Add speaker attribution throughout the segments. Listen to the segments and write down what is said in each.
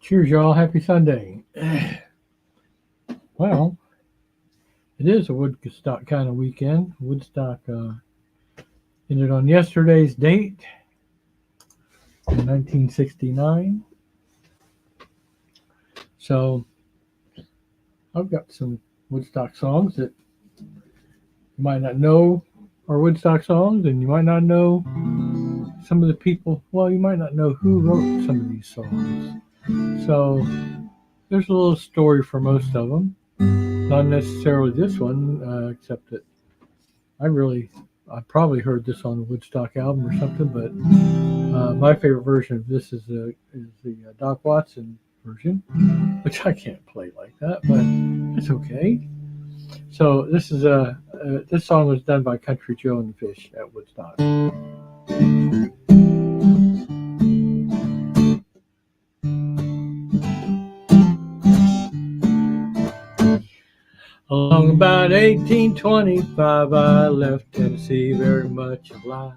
Speaker 1: Cheers, y'all. Happy Sunday. Well, it is a Woodstock kind of weekend. Woodstock ended on yesterday's date in 1969. So I've got some Woodstock songs that you might not know are Woodstock songs, and you might not know some of the people. Well, you might not know who wrote some of these songs. So there's a little story for most of them. Not necessarily this one, except that I probably heard this on the Woodstock album or something. But my favorite version of this is the Doc Watson version, which I can't play like that, but it's okay. So this song was done by Country Joe and the Fish at Woodstock. Along about 1825, I left Tennessee very much alive.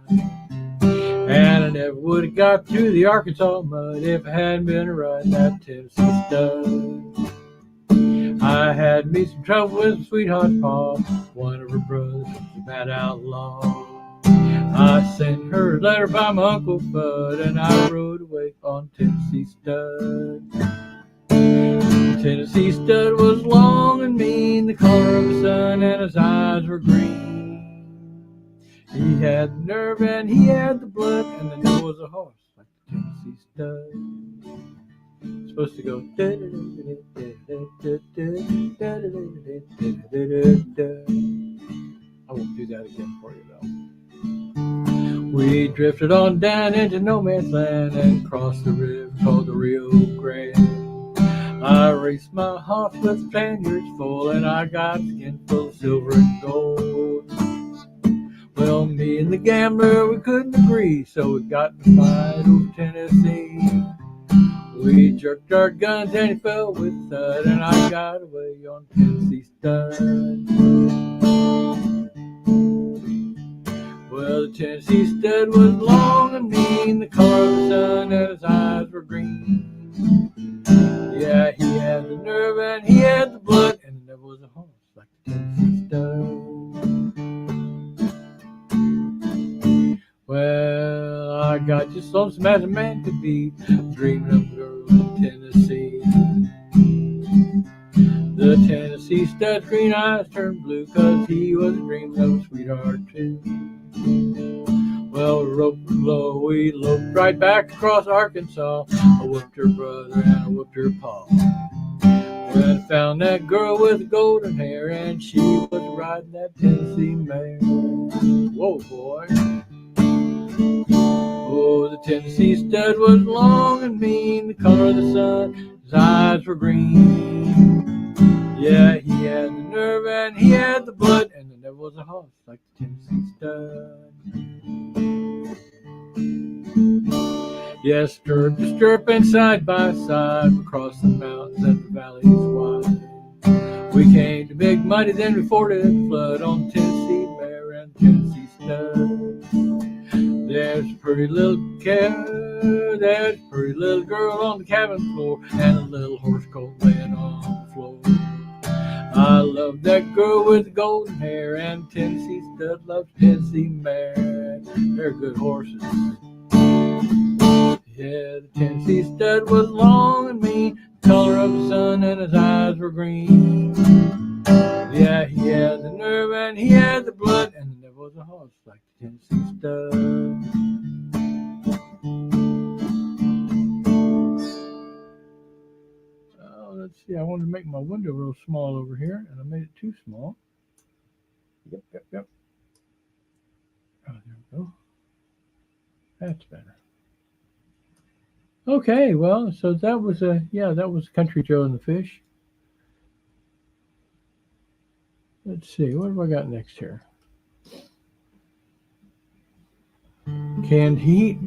Speaker 1: And I never would have got through the Arkansas mud if I hadn't been riding that Tennessee stud. I had me some trouble with some sweetheart's pa. One of her brothers was a bad outlaw. I sent her a letter by my Uncle Bud, and I rode away on Tennessee stud. Tennessee stud was long and mean, the color of the sun, and his eyes were green. He had the nerve and he had the blood, and the nose was a horse like the Tennessee stud. It's supposed to go. I won't do that again for you though. We drifted on down into no man's land and crossed the river called the Rio Grande. I raced my horse with Spaniards full, and I got a skin full of silver and gold. Well, me and the gambler, we couldn't agree, so we got in a fight over Tennessee. We jerked our guns and he fell with thud, and I got away on Tennessee stud. Well, the Tennessee stud was long and mean, the color of the sun, and his eyes were green. Yeah, he had the nerve and he had the blood, and there was a horse like the Tennessee stud. Well, I got just lonesome as a man could be, dreaming of a girl in Tennessee. The Tennessee stud's green eyes turned blue, 'cause he was dreaming of a sweetheart too. Well, roped low, we loped right back across Arkansas. I whooped her brother and I whooped her pa. When I found that girl with the golden hair, and she was riding that Tennessee mare. Whoa, boy. Oh, the Tennessee stud was long and mean, the color of the sun, his eyes were green. Yeah, he had the nerve and he had the blood, and there never was a horse like the Tennessee stud. Yes, stirrup to stirrup and side by side, we crossed the mountains and the valleys wide. We came to big muddy, then we forded the flood on Tennessee mare and Tennessee stud. There's a pretty little girl on the cabin floor, and a little horse colt laying on the floor. I love that girl with the golden hair, and Tennessee stud loves Tennessee mare. They're good horses. Yeah, the Tennessee stud was long and mean, the color of the sun, and his eyes were green. Yeah, he had the nerve and he had the blood, and there was a horse like the Tennessee stud. Let's see, I wanted to make my window real small over here, and I made it too small. Yep. Oh, there we go. That's better. Okay, well, so that was Country Joe and the Fish. Let's see, what have I got next here? Canned Heat.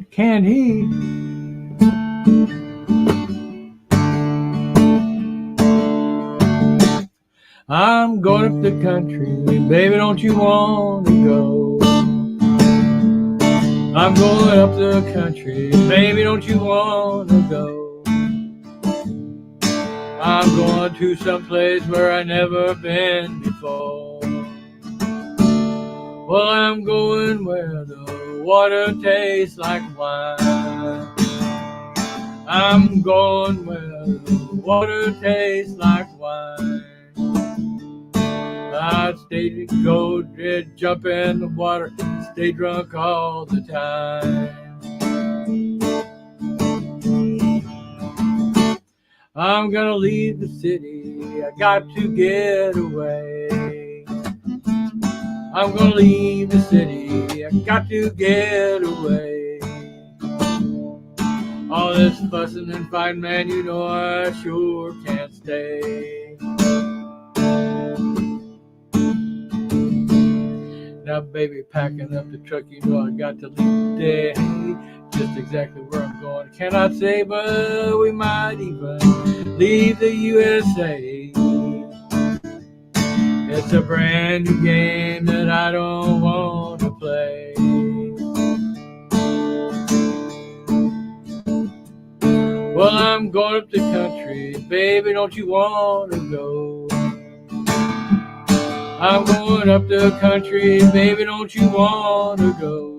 Speaker 1: I'm going up the country, baby, don't you want to go? I'm going up the country, baby, don't you want to go? I'm going to some place where I never been before. Well, I'm going where the water tastes like wine. I'm going where the water tastes like wine. I'd stay to go, jump in the water, stay drunk all the time. I'm gonna leave the city, I got to get away. I'm gonna leave the city, I got to get away. All this fussing and fighting, man, you know I sure can't stay. Now, baby, packing up the truck, you know I got to leave today. Just exactly where I'm going, cannot say, but we might even leave the USA. It's a brand new game that I don't want to play. Well, I'm going up the country, baby, don't you want to go? I'm going up the country, baby, don't you want to go?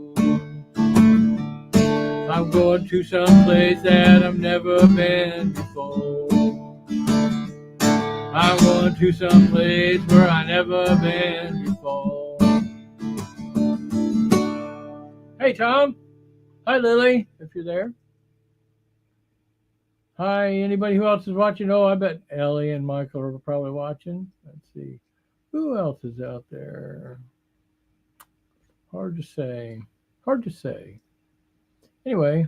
Speaker 1: I'm going to some place that I've never been before. I'm going to some place where I've never been before. Hey, Tom. Hi, Lily, if you're there. Hi, anybody who else is watching? Oh, I bet Ellie and Michael are probably watching. Let's see. Who else is out there? Hard to say. Hard to say. Anyway,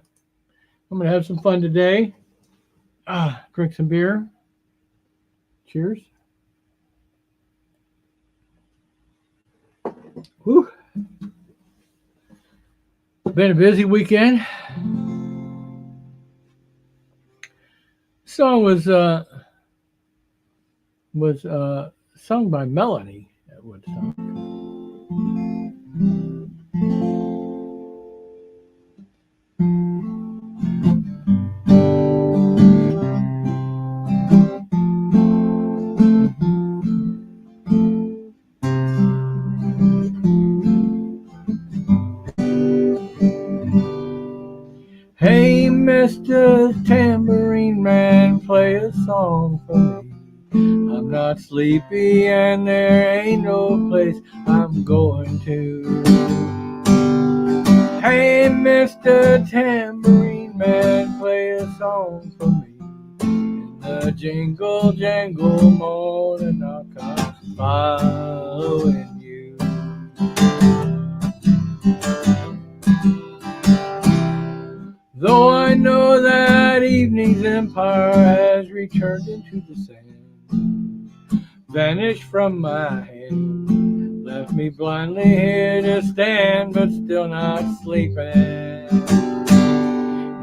Speaker 1: I'm going to have some fun today. Drink some beer. Cheers. Whew. Been a busy weekend. Song was sung by Melanie at Woodstock. Hey, Mr. Tambourine Man, play a song for me. I'm not sleepy and there ain't no place I'm going to. Hey, Mr. Tambourine Man, play a song for me. In the jingle jangle morning I'll come following you. Though I know that evening's empire has returned into the sand, vanished from my hand, left me blindly here to stand, but still not sleeping.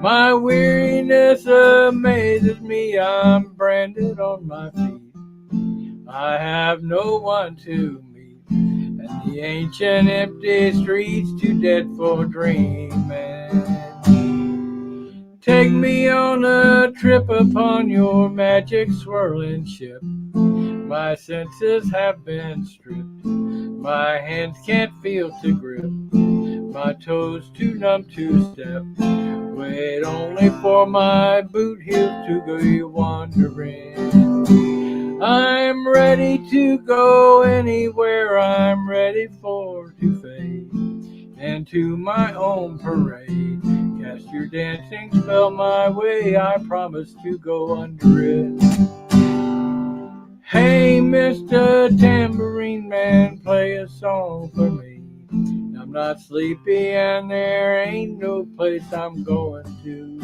Speaker 1: My weariness amazes me, I'm branded on my feet. I have no one to meet, and the ancient empty streets too dead for dreaming. Take me on a trip upon your magic swirling ship. My senses have been stripped. My hands can't feel to grip. My toes too numb to step. Wait only for my boot heels to go wandering. I'm ready to go anywhere. I'm ready for to fade into my own parade. Cast your dancing spell my way, I promise to go under it. Hey, Mr. Tambourine Man, play a song for me. I'm not sleepy and there ain't no place I'm going to.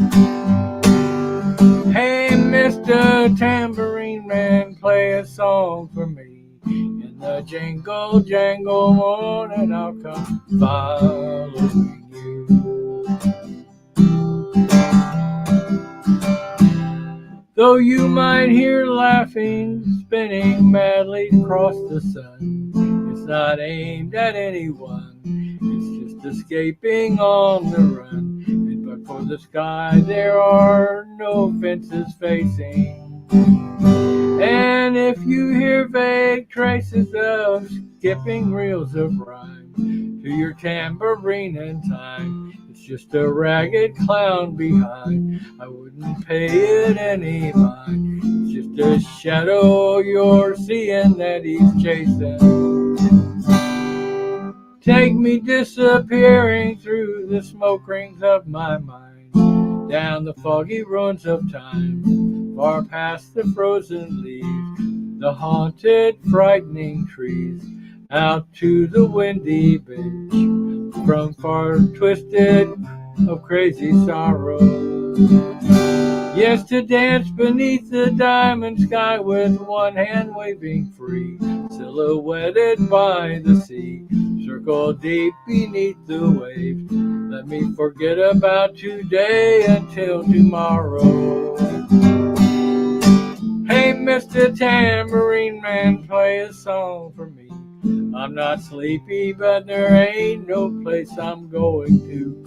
Speaker 1: Hey, Mr. Tambourine Man, play a song for me. In the jingle jangle morning I'll come following you. Though you might hear laughing, spinning madly across the sun, it's not aimed at anyone, it's just escaping on the run. And but for the sky there are no fences facing. And if you hear vague traces of skipping reels of rhyme to your tambourine in time, it's just a ragged clown behind. I wouldn't pay it any mind. It's just a shadow you're seeing that he's chasing. Take me disappearing through the smoke rings of my mind, down the foggy ruins of time, far past the frozen leaves, the haunted, frightening trees, out to the windy beach, from far twisted of crazy sorrow. Yes, to dance beneath the diamond sky with one hand waving free, silhouetted by the sea, circle deep beneath the waves. Let me forget about today until tomorrow. Hey, Mr. Tambourine Man, play a song for me. I'm not sleepy, but there ain't no place I'm going to.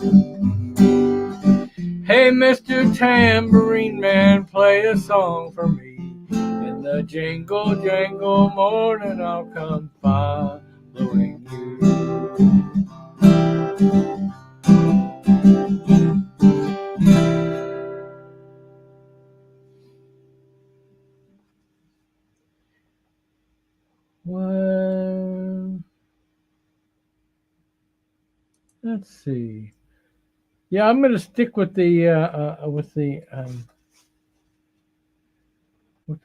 Speaker 1: Hey, Mr. Tambourine Man, play a song for me. In the jingle jangle morning, I'll come following you. Well, let's see. Yeah, I'm going to stick with the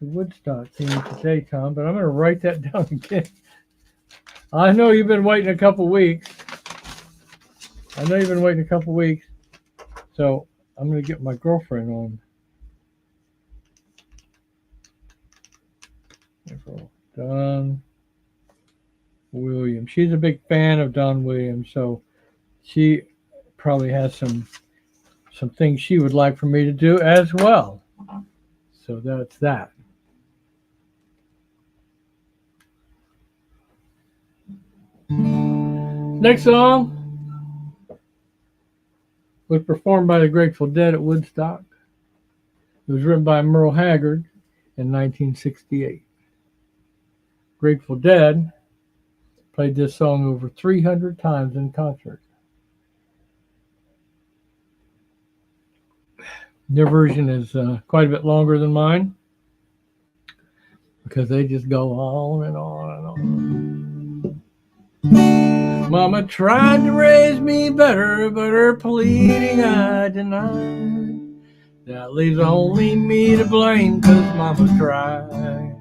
Speaker 1: Woodstock theme today, Tom. But I'm going to write that down again. I know you've been waiting a couple weeks. So I'm going to get my girlfriend on. Don Williams. She's a big fan of Don Williams, so she probably has some things she would like for me to do as well. So that's that. Next song was performed by the Grateful Dead at Woodstock. It was written by Merle Haggard in 1968. Grateful Dead played this song over 300 times in concert. Their version is quite a bit longer than mine because they just go on and on and on. Mama tried to raise me better, but her pleading I denied. That leaves only me to blame, 'cause Mama tried.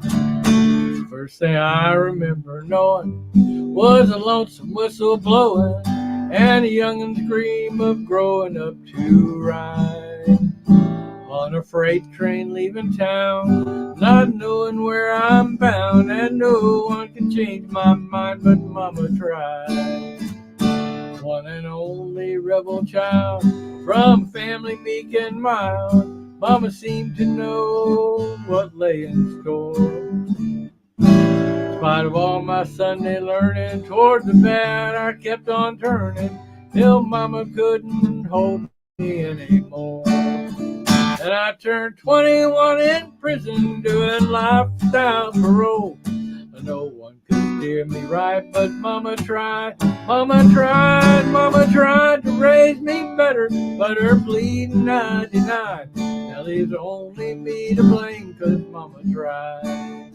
Speaker 1: First thing I remember knowing was a lonesome whistle blowing and a youngin's dream of growing up to ride on a freight train leaving town, not knowing where I'm bound, and no one can change my mind but Mama tried. One and only rebel child from family meek and mild, Mama seemed to know what lay in store. In spite of all my Sunday learning, toward the bad I kept on turning, till Mama couldn't hold me anymore. And I turned 21 in prison, doing life without parole. No one could steer me right, but Mama tried. Mama tried to raise me better, but her pleading I denied. Now leaves only me to blame, 'cause Mama tried.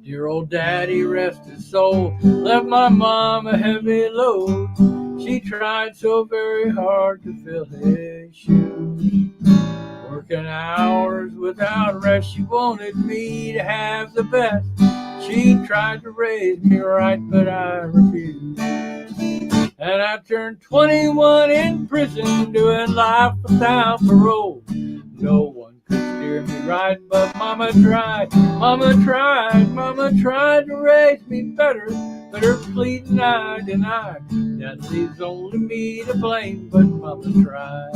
Speaker 1: Dear old daddy, rest his soul, left my mom a heavy load. She tried so very hard to fill his shoes, working hours without rest. She wanted me to have the best. She tried to raise me right, but I refused. And I turned 21 in prison, doing life without parole. No one could steer me right, but Mama tried. Mama tried to raise me better, but her pleading I denied. That leaves only me to blame, but Mama tried.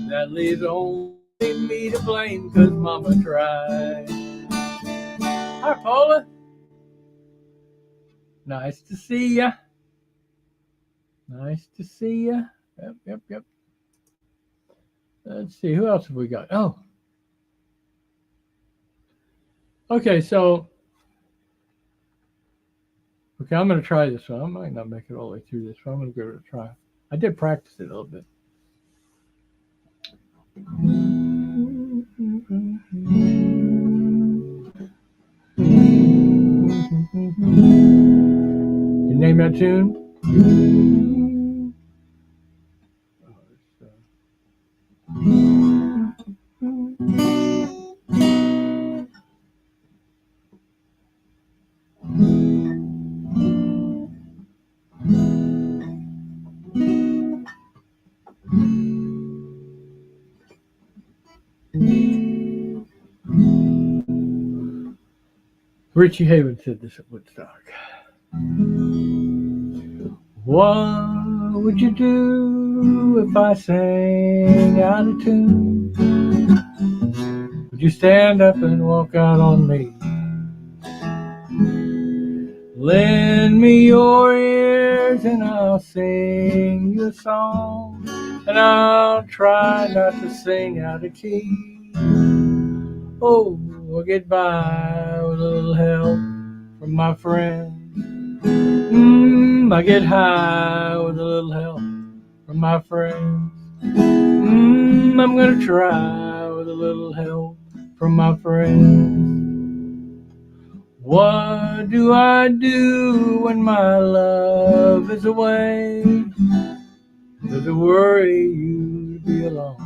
Speaker 1: That leaves only me to blame, 'cause Mama tried. Hi, Paula. Nice to see ya. Nice to see ya. Yep. Let's see, who else have we got? Oh, okay, I'm going to try this one. I might not make it all the way through this, but I'm going to give it a try. I did practice it a little bit. You name that tune? Richie Havens said this at Woodstock. What would you do if I sang out of tune? Would you stand up and walk out on me? Lend me your ears and I'll sing you a song, and I'll try not to sing out of key. Oh, I'll get by with a little help from my friends. I get high with a little help from my friends. I'm gonna try with a little help from my friends. What do I do when my love is away? Does it worry you to be alone?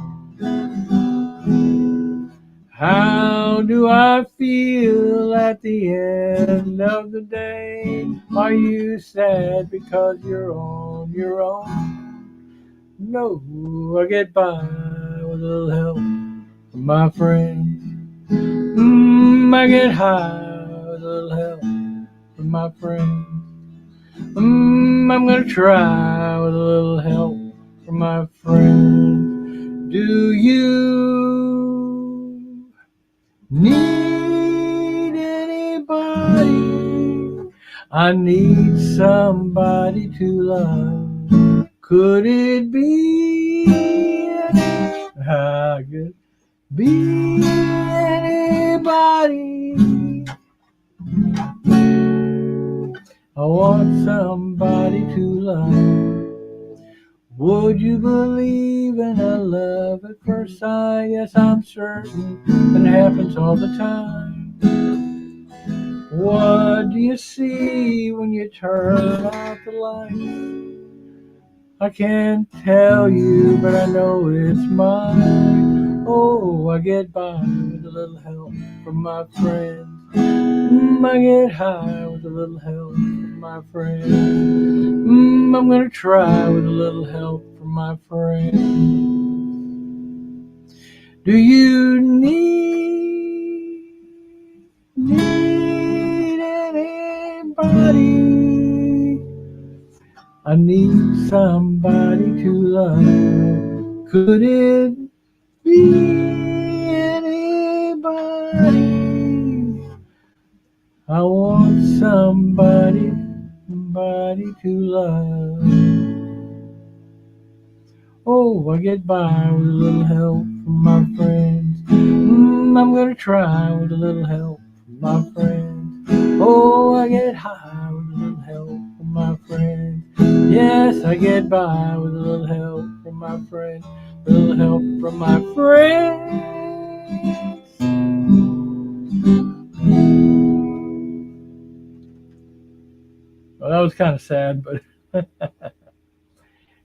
Speaker 1: How do I feel at the end of the day? Are you sad because you're on your own? No, I get by with a little help from my friends. I get high with a little help from my friends. I'm gonna try with a little help from my friends. Do you need anybody? I need somebody to love. Could it be I could be anybody? I want somebody to love. Would you believe in a love at first sight? Yes, I'm certain it happens all the time. What do you see when you turn out the light? I can't tell you, but I know it's mine. Oh, I get by with a little help from my friends. I get high with a little help from my friends. I'm gonna try with a little help from my friends. Do you need anybody? I need somebody to love. Could it be anybody? I want somebody to love. Oh, I get by with a little help from my friends. I'm gonna try with a little help from my friends. Oh, I get high with a little help from my friends. Yes, I get by with a little help from my friends. A little help from my friends. Well, that was kind of sad, but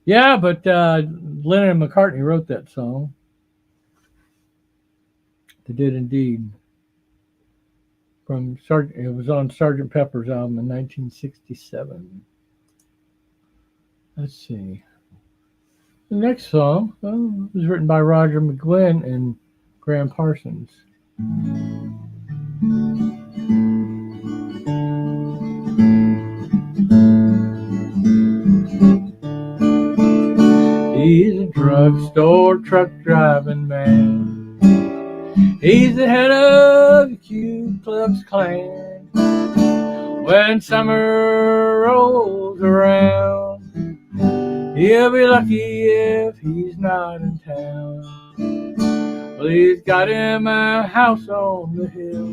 Speaker 1: yeah, but Lennon and McCartney wrote that song. They did indeed. It was on Sgt. Pepper's album in 1967. Let's see. The next song was written by Roger McGuinn and Graham Parsons. He's a drugstore truck driving man. He's the head of the Ku Klux Klan. When summer rolls around, he'll be lucky if he's not in town. Well, he's got him a house on the hill,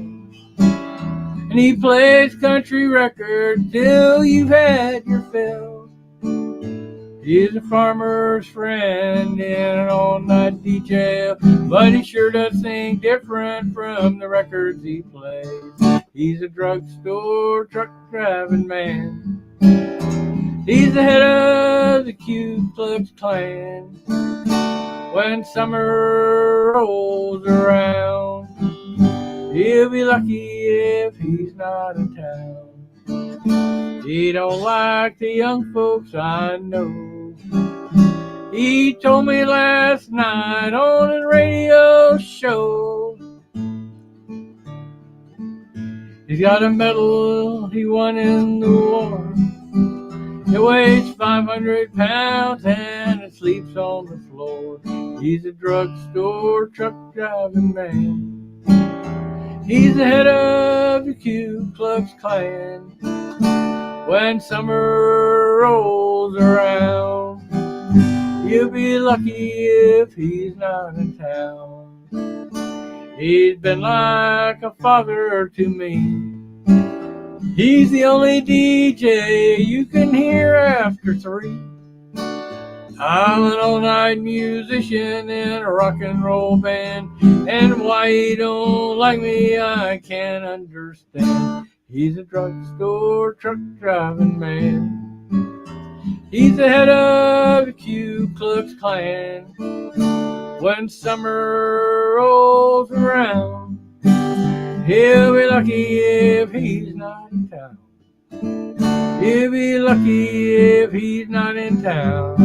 Speaker 1: and he plays country records till you've had your fill. He's a farmer's friend and an all-night DJ, but he sure does sing different from the records he plays. He's a drugstore truck driving man. He's the head of the Ku Klux Klan. When summer rolls around, he'll be lucky if he's not in town. He don't like the young folks, I know. He told me last night on a radio show. He's got a medal he won in the war. It weighs 500 pounds and it sleeps on the floor. He's a drugstore truck driving man. He's the head of the Ku Klux Klan. When summer rolls around, you'll be lucky if he's not in town. He's been like a father to me. He's the only DJ you can hear after 3. I'm an all-night musician in a rock and roll band, and why he don't like me I can't understand. He's a drugstore truck driving man. He's the head of the Ku Klux Klan. When summer rolls around, he'll be lucky if he's not in town. He'll be lucky if he's not in town.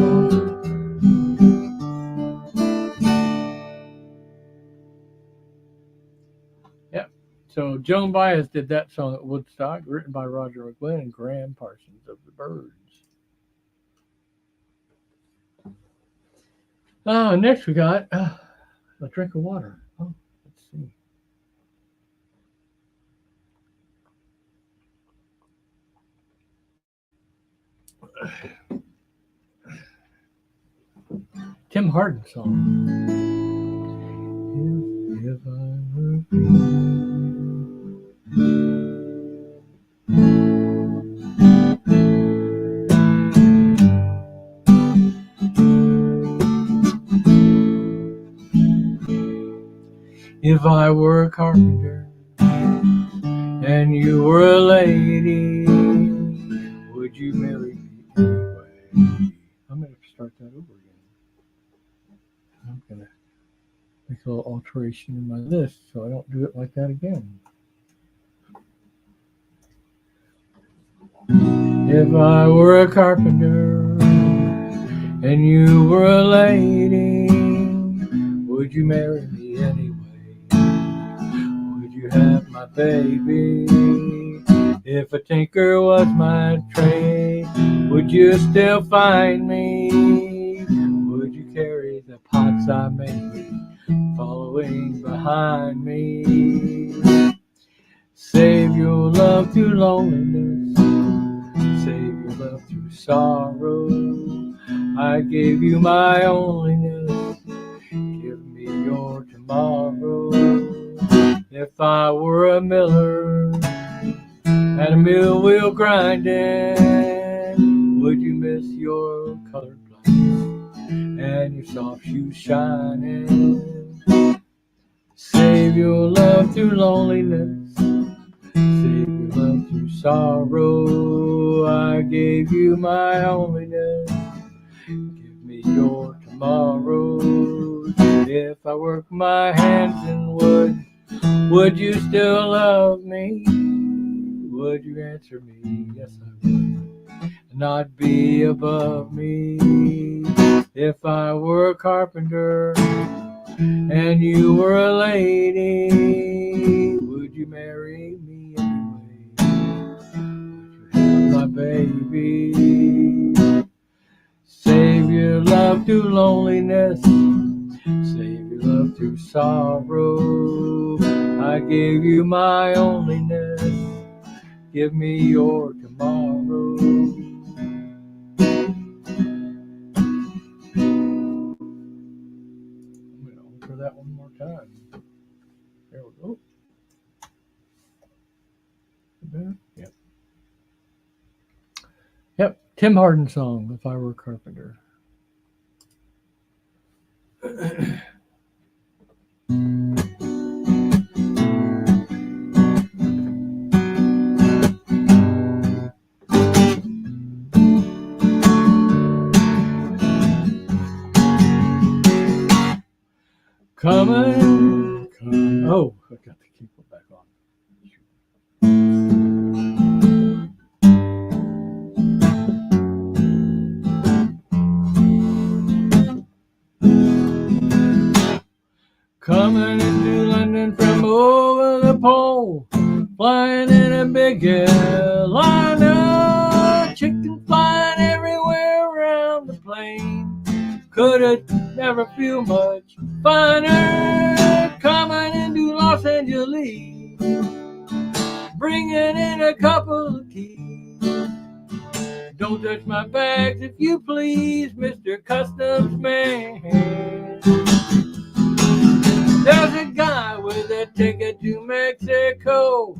Speaker 1: Yep. So Joan Baez did that song at Woodstock, written by Roger McGuinn and Graham Parsons of the Byrds. Next we got a drink of water. Oh, let's see. Tim Hardin song. If I were If I were a carpenter and you were a lady, would you marry me anyway? I'm going to start that over again. I'm going to make a little alteration in my list so I don't do it like that again. If I were a carpenter and you were a lady, would you marry me anyway? Would you have my baby? If a tinker was my trade, would you still find me? Would you carry the pots I made, following behind me? Save your love through loneliness, save your love through sorrow. I gave you my onlyness, give me your tomorrow. If I were a miller at a mill wheel grinding, would you miss your colored lights and your soft shoes shining? Save your love through loneliness, save your love through sorrow. I gave you my onlyness, give me your tomorrow. If I work my hands in wood, would you still love me? Would you answer me? Yes, I would. Not be above me. If I were a carpenter and you were a lady, would you marry me anyway? Would you have my baby? Save your love through loneliness, save your love through sorrow. I gave you my onlyness, give me your tomorrow. I'm going to offer that one more time. There we go. Yep. Yep. Tim Hardin song, If I Were a Carpenter. Coming. Oh, I got the keyboard back on. Coming into London from over the pole, flying in a big airliner, chicken flying everywhere around the plane. Could it never feel much finer? Coming into Los Angeles, bringing in a couple of keys. Don't touch my bags if you please, Mr. Customs Man. There's a guy with a ticket to Mexico.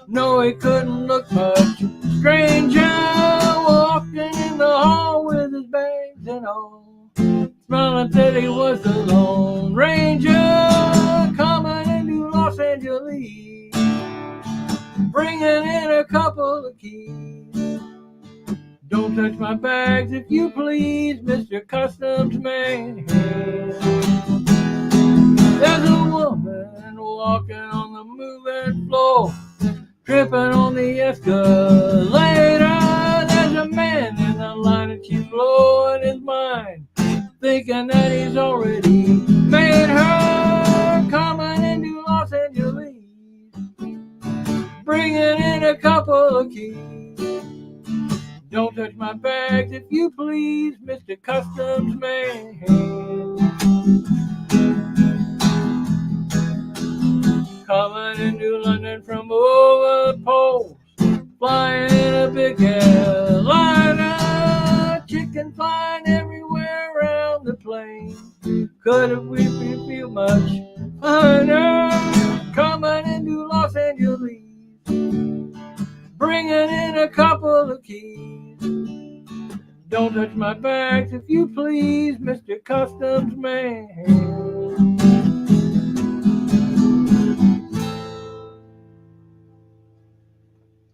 Speaker 1: No, he couldn't look much stranger, walking in the hall with his bags and all, smiling that he was the Lone Ranger, coming into Los Angeles, bringing in a couple of keys. Don't touch my bags if you please, Mr. Customs Man. There's a woman walking on the moving floor, tripping on the escalator. There's a man in the line and she's blowing his mind, thinking that he's already made her, coming into Los Angeles, bringing in a couple of keys. Don't touch my bags if you please, Mr. Customs Man. Coming into London from over the poles, flying in a big airliner, chicken flying everywhere around the plane. Couldn't we feel much finer? Coming into Los Angeles, bringing in a couple of keys. Don't touch my bags if you please, Mr. Customs Man.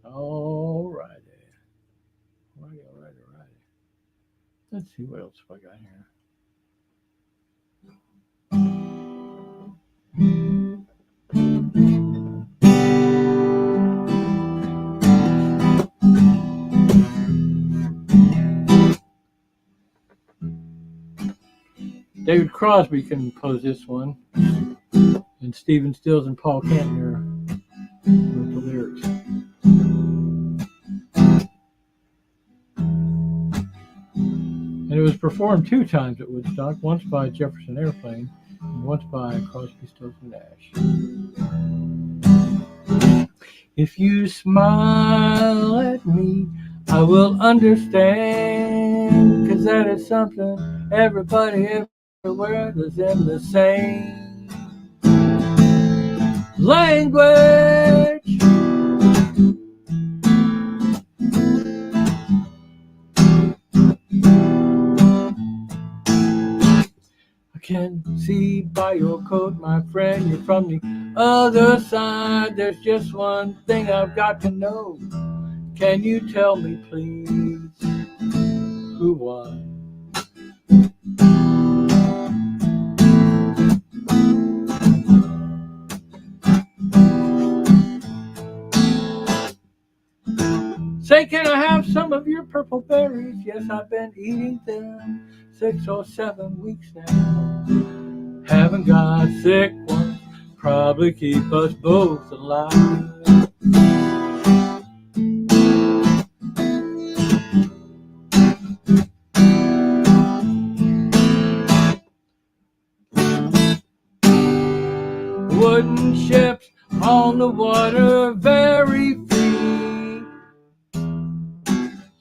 Speaker 1: Alrighty. Let's see what else I got here. David Crosby composed this one, and Stephen Stills and Paul Kantner wrote the lyrics. And it was performed 2 times at Woodstock, once by Jefferson Airplane and once by Crosby, Stills and Nash. If you smile at me, I will understand, 'cause that is something everybody everywhere does in the same language. I can see by your coat, my friend, you're from the other side. There's just one thing I've got to know. Can you tell me, please, who won? Say, can I have some of your purple berries? Yes, I've been eating them 6 or 7 weeks now. Haven't got sick ones, probably keep us both alive. Wooden ships on the water, very free.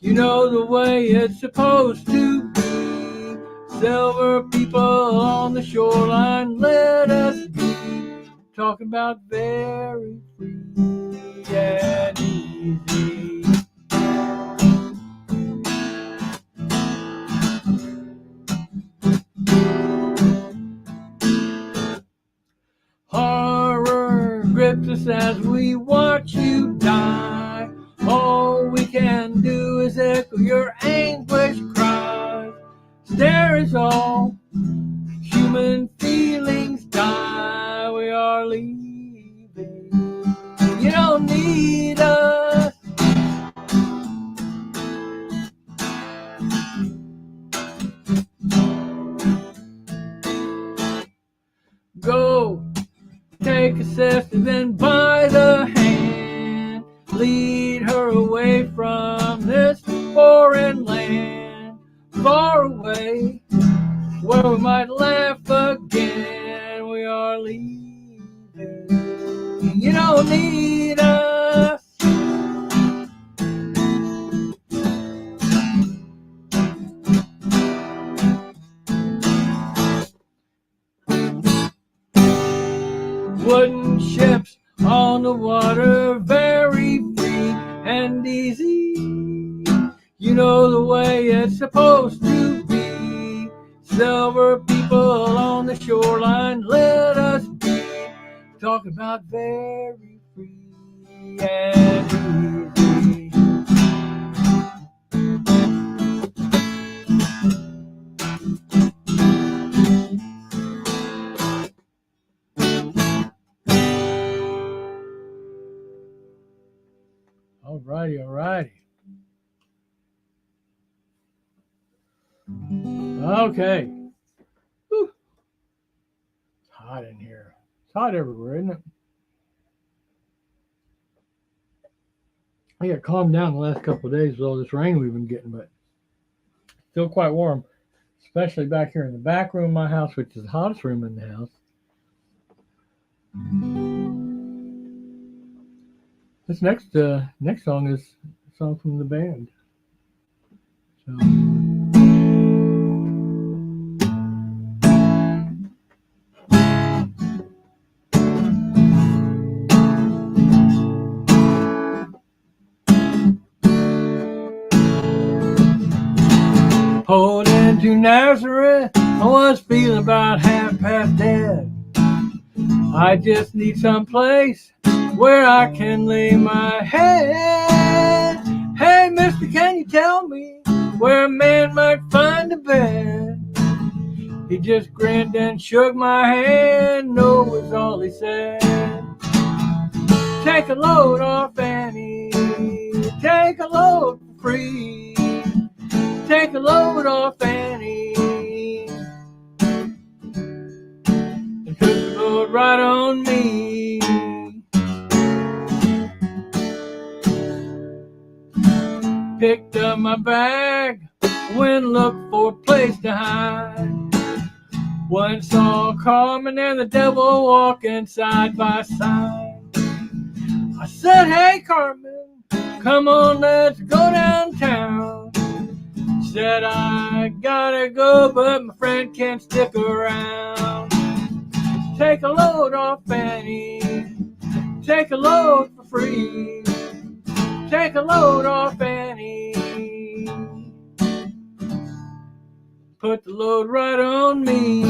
Speaker 1: You know the way it's supposed to be. Silver people on the shoreline, let us be. Talking about very free and easy. Horror grips us as we watch you die. All we can do is echo your anguish cries. Stare is all human feelings die. We are leaving. You don't need us. Go take a sister, then by the hand, lead her away from this foreign land, far away, where we might laugh again. We are leaving. You don't need us. Wooden ships on the water, very free and easy. You know the way it's supposed to be. Silver people on the shoreline, let us be. Talking about very free and easy. Alrighty, alrighty. Okay. Whew. It's hot in here. It's hot everywhere, isn't it? I got calmed down the last couple of days with all this rain we've been getting, but still quite warm, especially back here in the back room of my house, which is the hottest room in the house. This next song is a song from the band. So. Pulled into Nazareth, I was feeling about half past dead. I just need some place where I can lay my head. Hey, mister, can you tell me where a man might find a bed? He just grinned and shook my hand, no was all he said. Take a load off Annie, take a load for free. Take a load off Annie and took the load right on me. Picked up my bag, went and looked for a place to hide. One saw Carmen and the devil walking side by side. I said, hey Carmen, come on, let's go downtown. Said I gotta go, but my friend can't stick around. Take a load off Annie, take a load for free. Take a load off Annie, put the load right on me.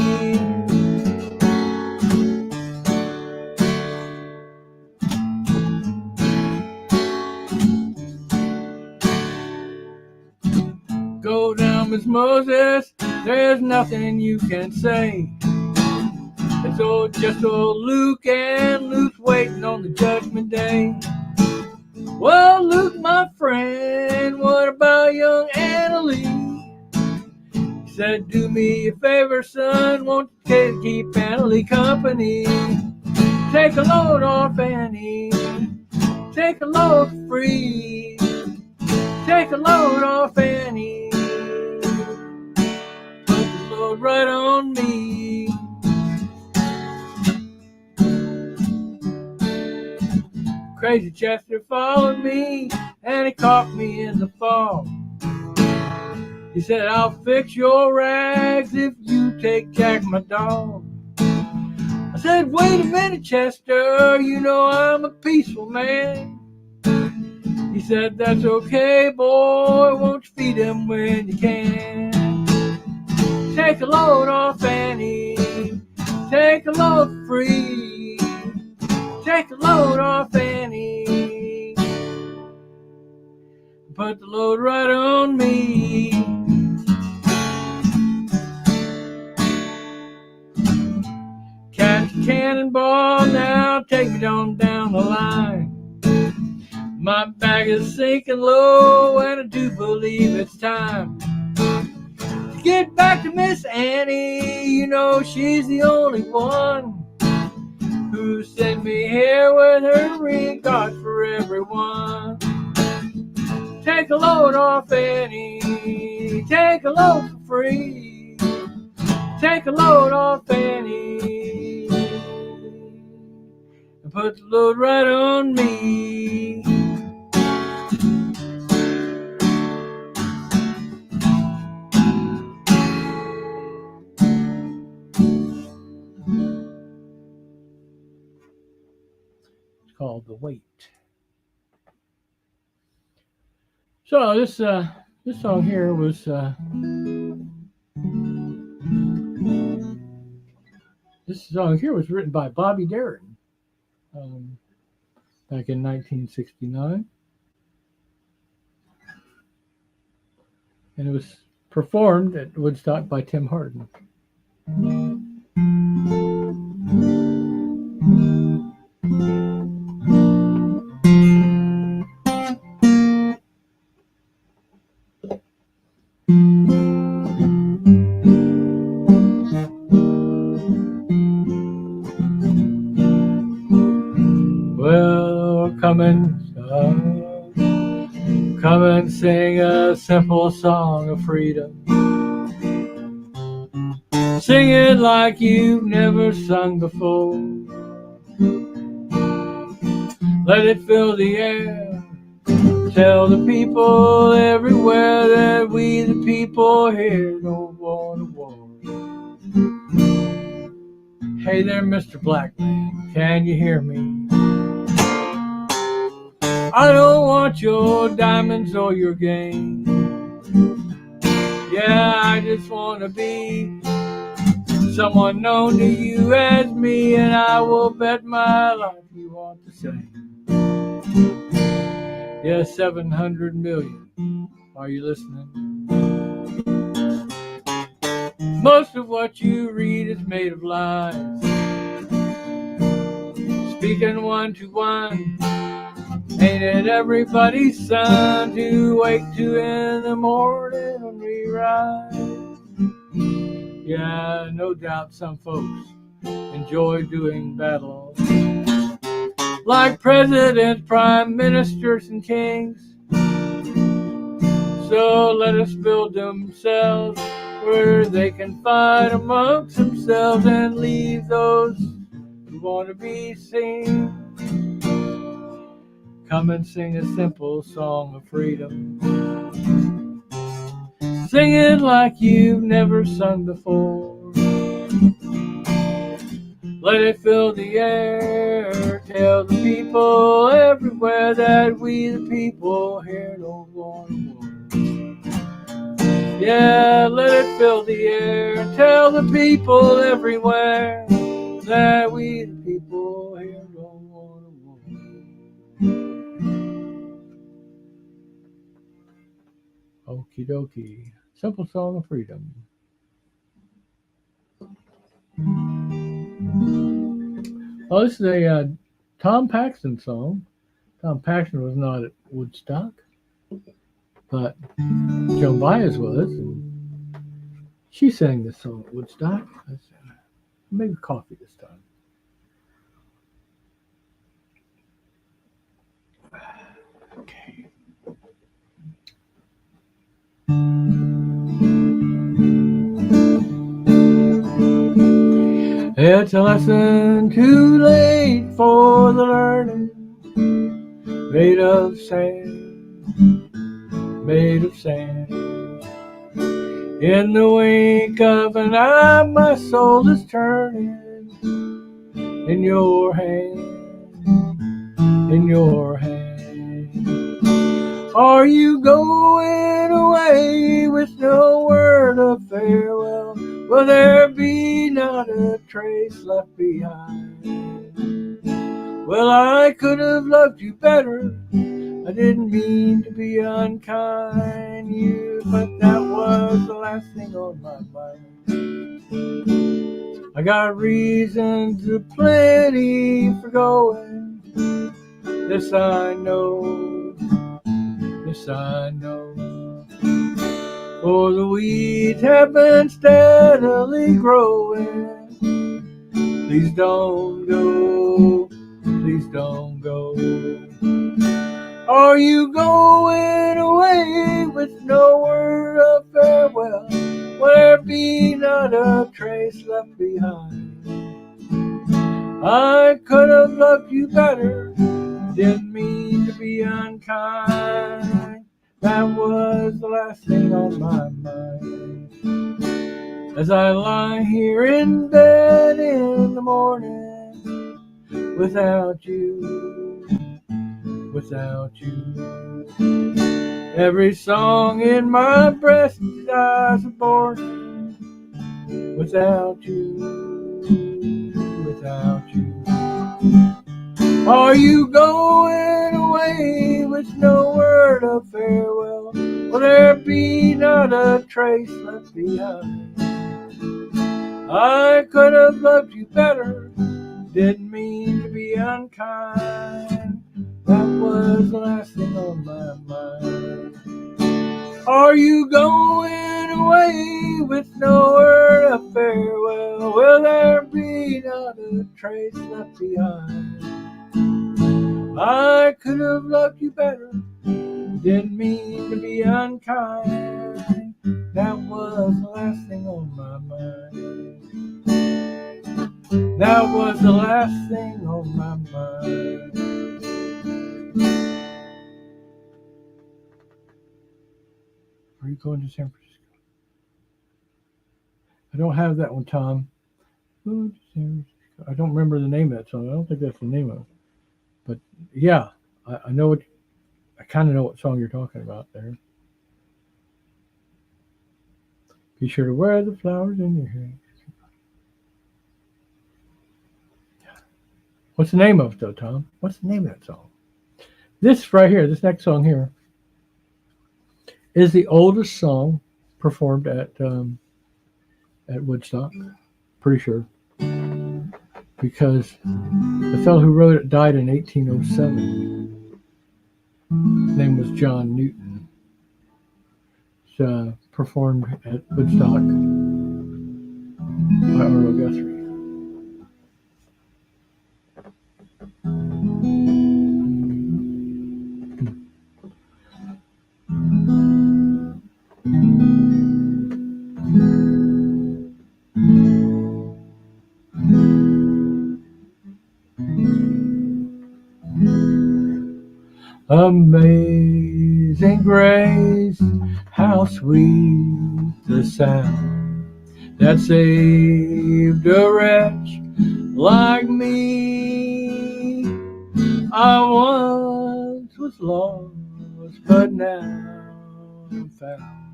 Speaker 1: Go down, Miss Moses, there's nothing you can say. It's just old Luke, and Luke's waiting on the judgment day. Well, Luke, my friend, what about young Annalie? He said, do me a favor, son, won't you keep Annalie company? Take a load off Annie, take a load for free. Take a load off Annie, put the load right on me. Crazy Chester followed me, and he caught me in the fall. He said, I'll fix your rags if you take Jack, my dog. I said, wait a minute, Chester, you know I'm a peaceful man. He said, that's okay, boy, won't you feed him when you can? Take a load off Annie, take a load for free. Take a load off Annie, put the load right on me. Catch a cannonball now, take me on down the line. My bag is sinking low and I do believe it's time to get back to Miss Annie. You know she's the only one who sent me here with her regard for everyone. Take a load off Annie, take a load for free. Take a load off Annie and put the load right on me. It's called The Weight. So this song here was written by Bobby Darin back in 1969, and it was performed at Woodstock by Tim Hardin. Well, come and sing a simple song of freedom. Sing it like you've never sung before. Let it fill the air. Tell the people everywhere that we the people here don't want a war. Hey there, Mr. Black Man, can you hear me? I don't want your diamonds or your game. Yeah, I just want to be someone known to you as me, and I will bet my life you want the same. Yeah, 700 million. Are you listening? Most of what you read is made of lies. Speaking one to one, ain't it everybody's son to wake 2 in the morning when we rise? Yeah, no doubt some folks enjoy doing battle, like presidents, prime ministers, and kings. So let us build themselves where they can fight amongst themselves and leave those who want to be seen. Come and sing a simple song of freedom. Sing it like you've never sung before. Let it fill the air. Tell the people everywhere that we the people here don't want war. Yeah, let it fill the air. Tell the people everywhere that we the people here don't want war. Okie dokie. Simple song of freedom. Oh, this is a Tom Paxton song. Tom Paxton was not at Woodstock, but Joan Baez was, and she sang this song at Woodstock. Maybe coffee this time. Okay. It's a lesson too late for the learning, made of sand, made of sand. In the wink of an eye, my soul is turning in your hand, in your hand. Are you going away with no word of farewell? Will there be not a trace left behind? Well, I could have loved you better. I didn't mean to be unkind, but that was the last thing on my mind. I got reasons aplenty for going. This I know, this I know. For the weeds have been steadily growing. Please don't go, please don't go. Are you going away with no word of farewell? Will there be not a trace left behind? I could have loved you better, didn't mean to be unkind. That was the last thing on my mind. As I lie here in bed in the morning, without you, without you. Every song in my breast dies born. Without you, without you. Are you going away with no word of farewell? Will there be not a trace left behind? I could have loved you better, didn't mean to be unkind. That was the last thing on my mind. Are you going away with no word of farewell? Will there be not a trace left behind? I could have loved you better, didn't mean to be unkind. That was the last thing on my mind. That was the last thing on my mind. Are you going to San Francisco? I don't have that one, Tom. I don't remember the name of that song. I don't think that's the name of it. But yeah, I know what. I kind of know what song you're talking about there. Be sure to wear the flowers in your hair. What's the name of it, though, Tom? What's the name of that song? This right here, this next song here, is the oldest song performed at Woodstock. Pretty sure, because the fellow who wrote it died in 1807. His name was John Newton. It's performed at Woodstock by Arlo Guthrie. Amazing grace, how sweet the sound that saved a wretch like me. I once was lost, but now I'm found.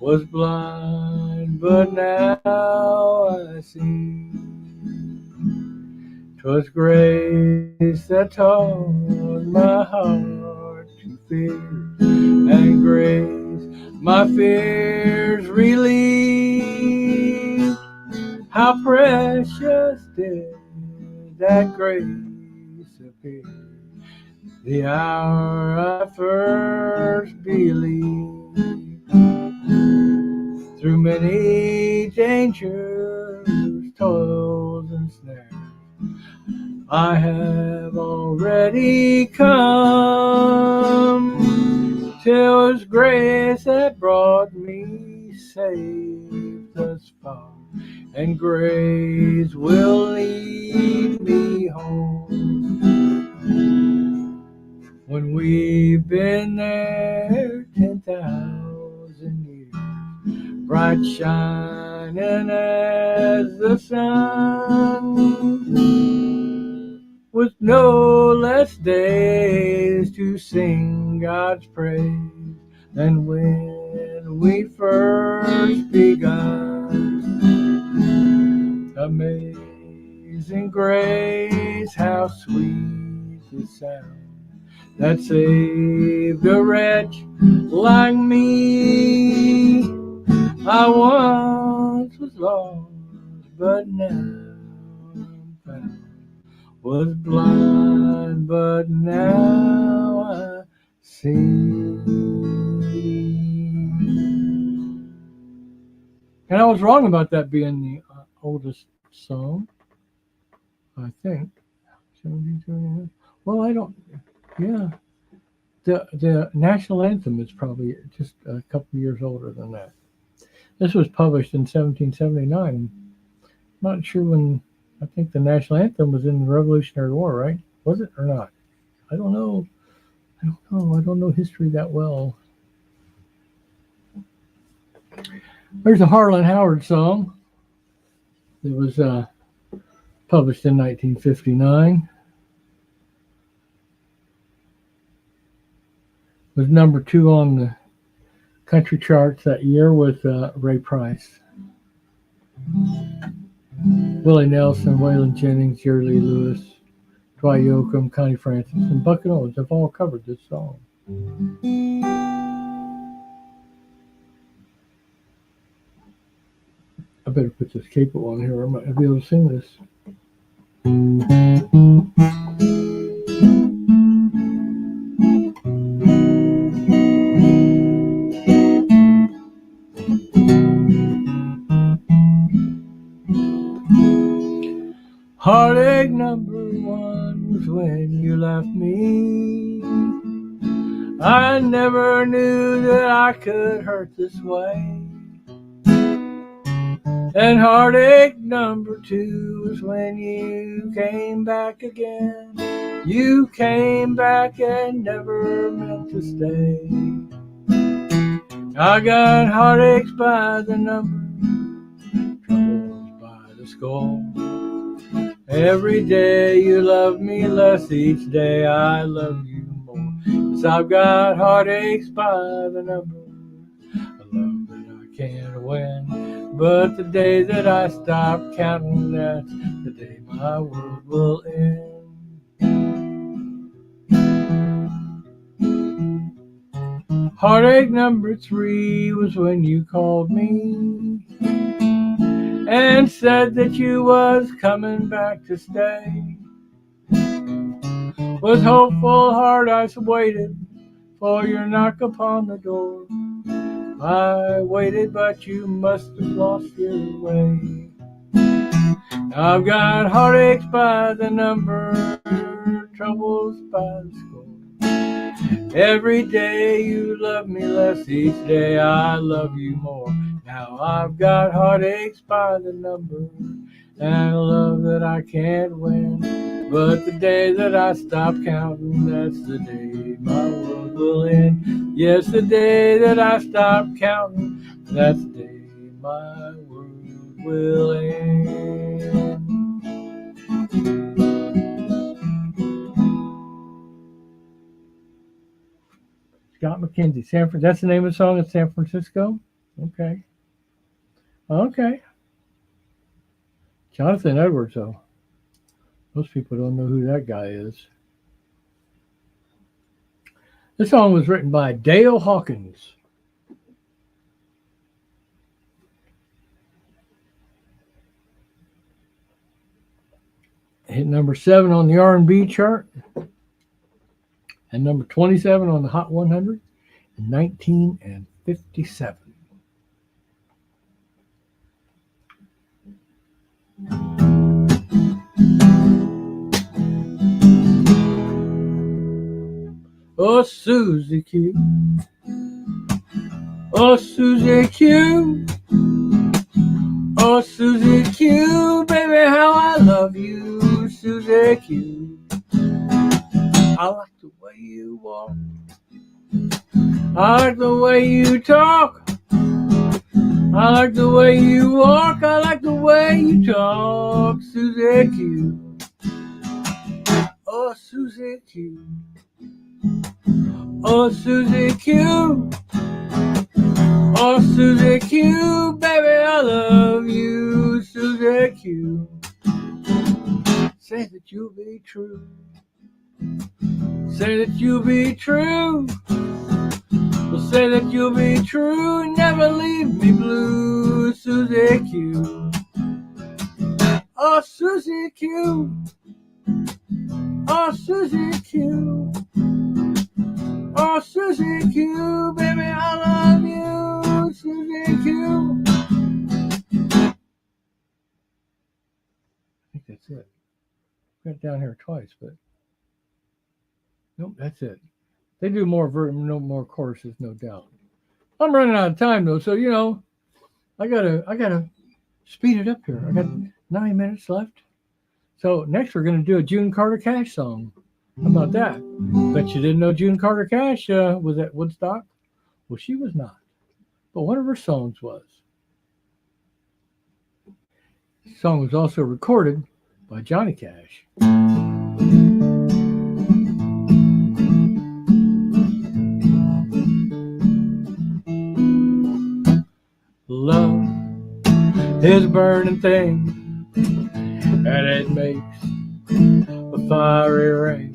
Speaker 1: Was blind, but now I see. 'Twas grace that taught my heart to fear, and grace my fears relieved. How precious did that grace appear the hour I first believed. Through many dangers, toils, and snares, I have already come, till His grace that brought me safe thus far, and grace will lead me home. When we've been there 10,000 years, bright shining as the sun, with no less days to sing God's praise than when we first begun. Amazing grace, how sweet the sound that saved a wretch like me. I once was lost, but now I'm found. Was blind, but now I see. And I was wrong about that being the oldest song, I think. 72. Well, I don't. Yeah, the national anthem is probably just a couple years older than that. This was published in 1779. I'm not sure when. I think the national anthem was in the Revolutionary War, right? Was it or not? I don't know. I don't know history that well. There's a Harlan Howard song that was published in 1959. It was number 2 on the country charts that year with Ray Price. Willie Nelson, Waylon Jennings, Jerry Lee Lewis, Dwight Yoakam, Connie Francis, and Buck Owens have all covered this song. I better put this capo on here. I might not be able to sing this. Heartache number 1 was when you left me. I never knew that I could hurt this way. And heartache number 2 was when you came back again. You came back and never meant to stay. I got heartaches by the number, troubles by the score. Every day you love me less, each day I love you more. 'Cause I've got heartaches by the number, a love that I can't win. But the day that I stop counting, that's the day my world will end. Heartache number 3 was when you called me and said that you was coming back to stay. With hopeful heart I waited for your knock upon the door. I waited, but you must have lost your way. Now I've got heartaches by the number, troubles by the score. Every day you love me less, each day I love you more. Now I've got heartaches by the number, and a love that I can't win. But the day that I stop counting, that's the day my world will end. Yes, the day that I stop counting, that's the day my world will end. Scott McKenzie, that's the name of the song in San Francisco? Okay. Okay. Jonathan Edwards, though. Most people don't know who that guy is. This song was written by Dale Hawkins. It hit number 7 on the R&B chart and number 27 on the Hot 100 in 1957. Oh, Susie Q. Oh, Susie Q. Oh, Susie Q. Baby, how I love you, Susie Q. I like the way you walk. I like the way you talk. I like the way you walk, I like the way you talk, Susie Q. Oh, Susie Q. Oh, Susie Q. Oh, Susie Q. Baby, I love you, Susie Q. Say that you'll be true. Say that you'll be true. Well, say that you'll be true and never leave me blue, Susie Q. Oh, Susie Q. Oh, Susie Q. Oh, Susie Q. Baby, I love you, Susie Q. I think that's it. Got it down here twice, but nope, that's it. They do no more choruses, no doubt. I'm running out of time though, so I gotta speed it up here. I got 9 minutes left. So next we're gonna do a June Carter Cash song. How about that? Bet you didn't know June Carter Cash was at Woodstock? Well, she was not, but one of her songs was. The song was also recorded by Johnny Cash. Love is a burning thing, and it makes a fiery rain.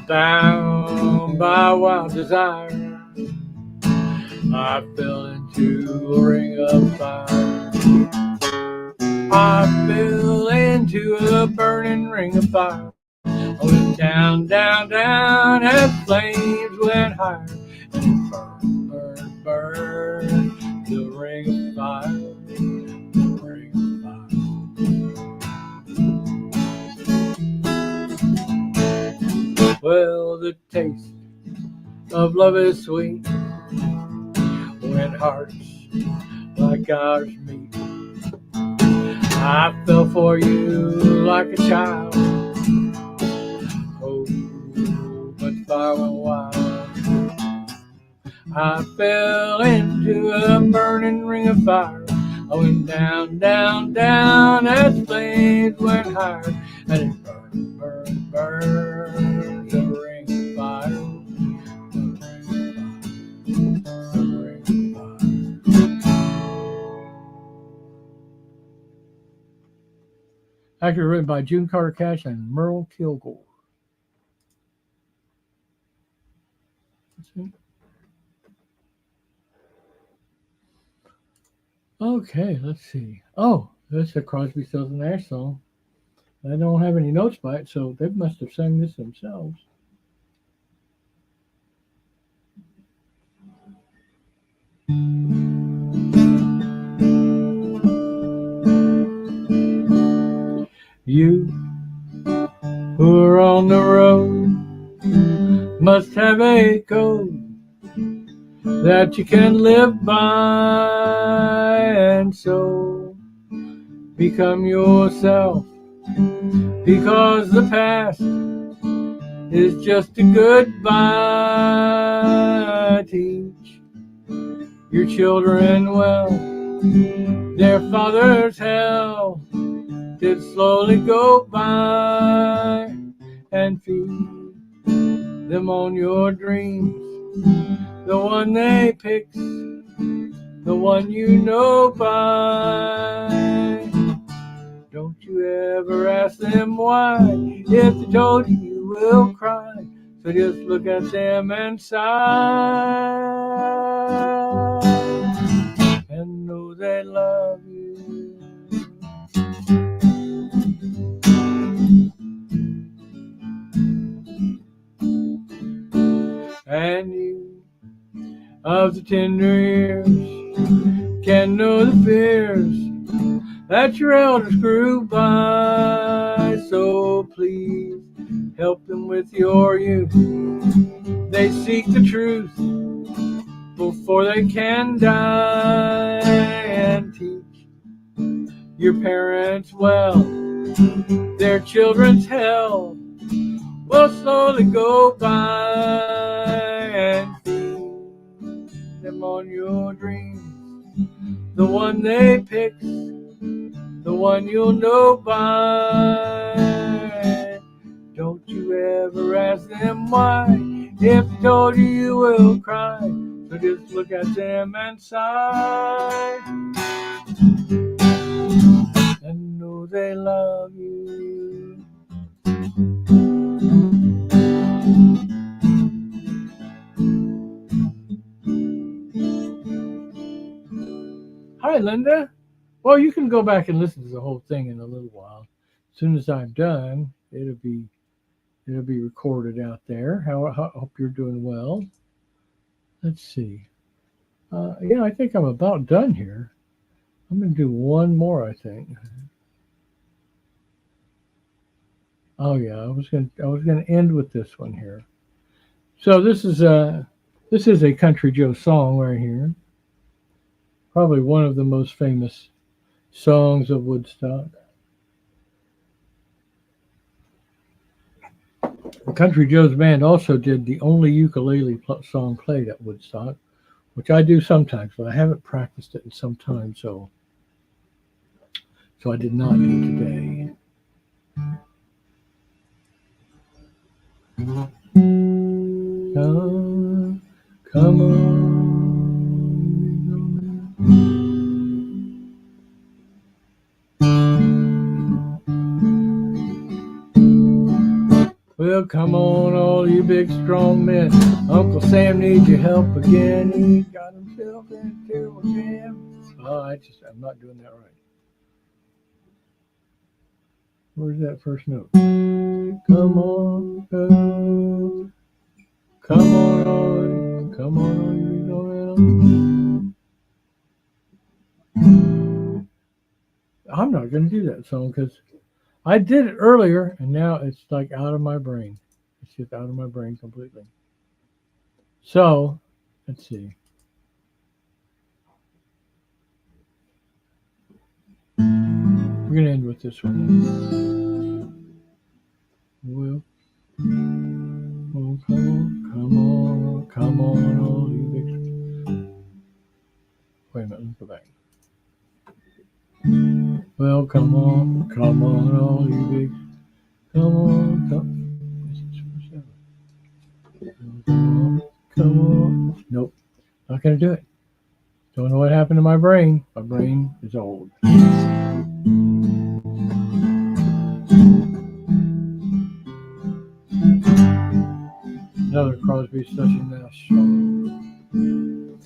Speaker 1: Down by wild desire, I fell into a ring of fire. I fell into a burning ring of fire. I went down, down, down, and flames went higher. And burn, burn, burn, the ring of fire, the ring of fire. Well, the taste of love is sweet when hearts like ours meet. I fell for you like a child. Oh, but fire went wild. I fell into a burning ring of fire. I went down, down, down as flames went higher. And it burned, burned, burned, the ring of fire, the ring of fire, the ring of fire. Actually written by June Carter Cash and Merle Kilgore. Okay, let's see. Oh, that's a Crosby, Stills and Nash song. I don't have any notes by it, so they must have sang this themselves. You who are on the road must have a code that you can live by, and so become yourself, because the past is just a goodbye. Teach your children well, their father's hell did slowly go by, and feed them on your dreams, the one they picked, the one you know by. Don't you ever ask them why. If they told you, you will cry. So just look at them and sigh, and know they love you. And you of the tender years can know the fears that your elders grew by. So please help them with your youth. They seek the truth before they can die, and teach your parents well, their children's hell will slowly go by, and feed them on your dreams, the one they pick, the one you'll know by. Don't you ever ask them why. If told you, you will cry. So just look at them and sigh, and know they love you. Hi, Linda. Well, you can go back and listen to the whole thing in a little while. As soon as I'm done, it'll be recorded out there. I hope you're doing well. Let's see. Yeah, I think I'm about done here. I'm going to do one more, I think. Oh yeah, I was going to end with this one here. So this is a Country Joe song right here. Probably one of the most famous songs of Woodstock. Country Joe's band also did the only ukulele song played at Woodstock, which I do sometimes, but I haven't practiced it in some time, so I did not do it today. Come on. Well, come on, all you big strong men. Uncle Sam needs your help again. He got himself in a terrible jam. Oh, I'm not doing that right. Where's that first note? Come on, come on, all you big strong men. I'm not going to do that song because I did it earlier, and now it's like out of my brain. It's just out of my brain completely. So, let's see. We're going to end with this one. Well, oh, come on, all you big. Wait a minute, let's go back. Well, come on, all you big. Come on. Come on. Nope, not going to do it. Don't know what happened to my brain. My brain is old. Another Crosby, Stills and Nash song.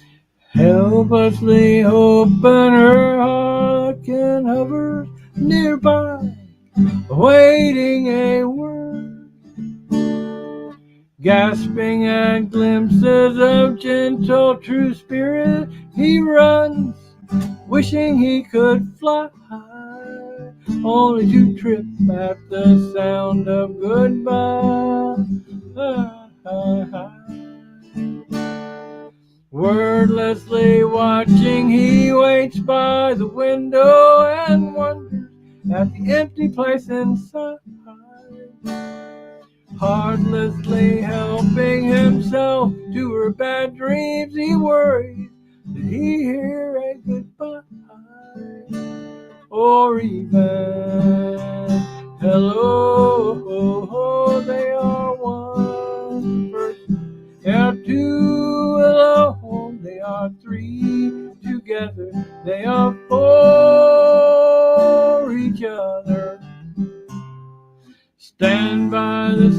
Speaker 1: Helplessly hoping her heart can hover nearby, awaiting a word, gasping at glimpses of gentle true spirit. He runs, wishing he could fly, only to trip at the sound of goodbye. Wordlessly watching, he waits by the window and wonders at the empty place inside. Heartlessly helping himself to her bad dreams, he worries that he hear a goodbye, or even hello. They are one person, they are two alone, they are three together, they are for each other. Stand by the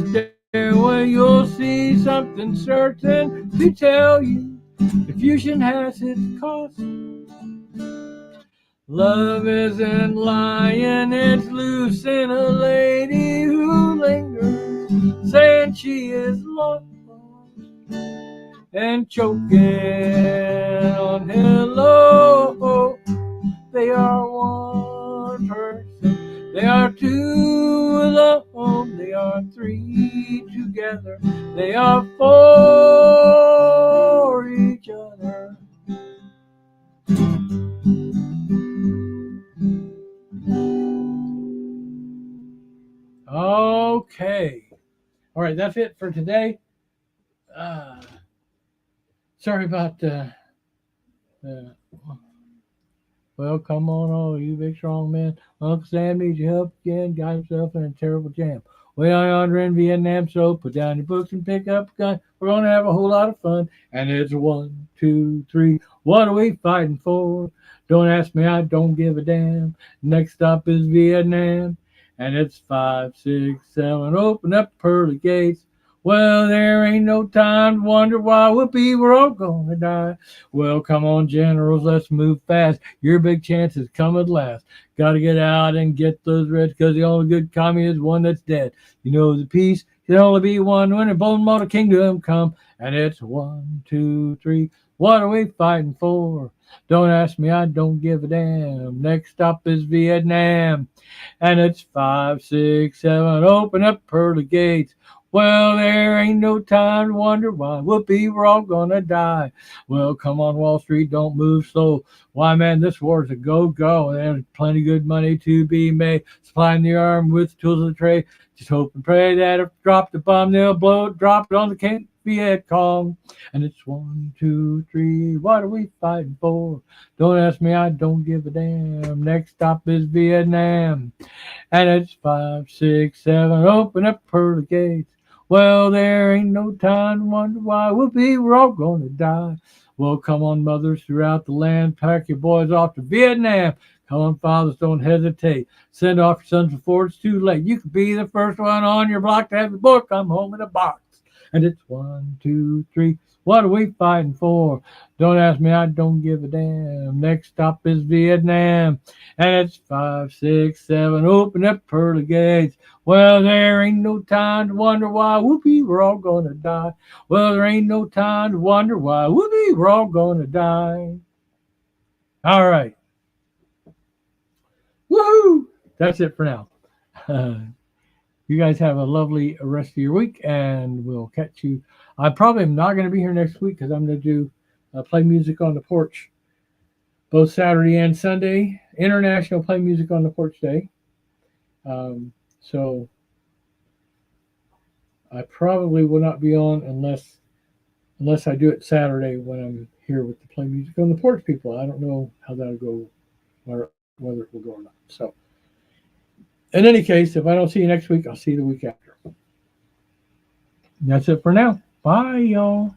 Speaker 1: stairway, you'll see something certain to tell you the fusion has its cost. Love isn't lying, it's loose in a lady who lingers, saying she is lost and choking on hello. They are one person, they are two alone, they are three together, they are for each other. Okay. All right, that's it for today. Sorry about Well, come on, all you big strong men. Uncle Sam needs your help again. Got himself in a terrible jam. Way on yonder in Vietnam, so put down your books and pick up a gun. We're gonna have a whole lot of fun. And it's one, two, three. What are we fighting for? Don't ask me, I don't give a damn. Next stop is Vietnam. And it's 5, 6, 7. Open up the pearly gates. Well, there ain't no time to wonder why. Whoopee, we're all gonna die. Well, come on, generals, let's move fast. Your big chance has come at last. Gotta get out and get those reds, 'cause the only good commie is one that's dead. You know the peace can only be one when a bone model kingdom come. And it's one, two, three. What are we fighting for? Don't ask me, I don't give a damn. Next stop is Vietnam. And it's 5, 6, 7. Open up pearly gates. Well, there ain't no time to wonder why. Whoopee, we're all gonna die. Well, come on, Wall Street, don't move slow. Why, man, this war's a go-go. There's plenty good money to be made. Supplying the arm with tools of the trade. Just hope and pray that if drop the bomb, they'll blow it, drop it on the King Viet Cong. And it's one, two, three. What are we fighting for? Don't ask me, I don't give a damn. Next stop is Vietnam. And it's 5, 6, 7. Open up pearly gates. Well, there ain't no time to wonder why. We're all gonna die. Well, come on, mothers throughout the land, pack your boys off to Vietnam. Come on, fathers, don't hesitate. Send off your sons before it's too late. You could be the first one on your block to have your boy come home in a box. And it's one, two, three. What are we fighting for? Don't ask me, I don't give a damn. Next stop is Vietnam. And it's 5, 6, 7. Open up pearly gates. Well, there ain't no time to wonder why. Whoopee, we're all gonna die. Well, there ain't no time to wonder why. Whoopee, we're all gonna die. All right. Woohoo! That's it for now. You guys have a lovely rest of your week, and we'll catch you. I probably am not going to be here next week because I'm going to do play music on the porch both Saturday and Sunday. International Play Music on the Porch Day. So I probably will not be on unless I do it Saturday when I'm here with the Play Music on the Porch people. I don't know how that'll go, or whether it will go or not. So in any case, if I don't see you next week, I'll see you the week after. That's it for now. Bye, y'all.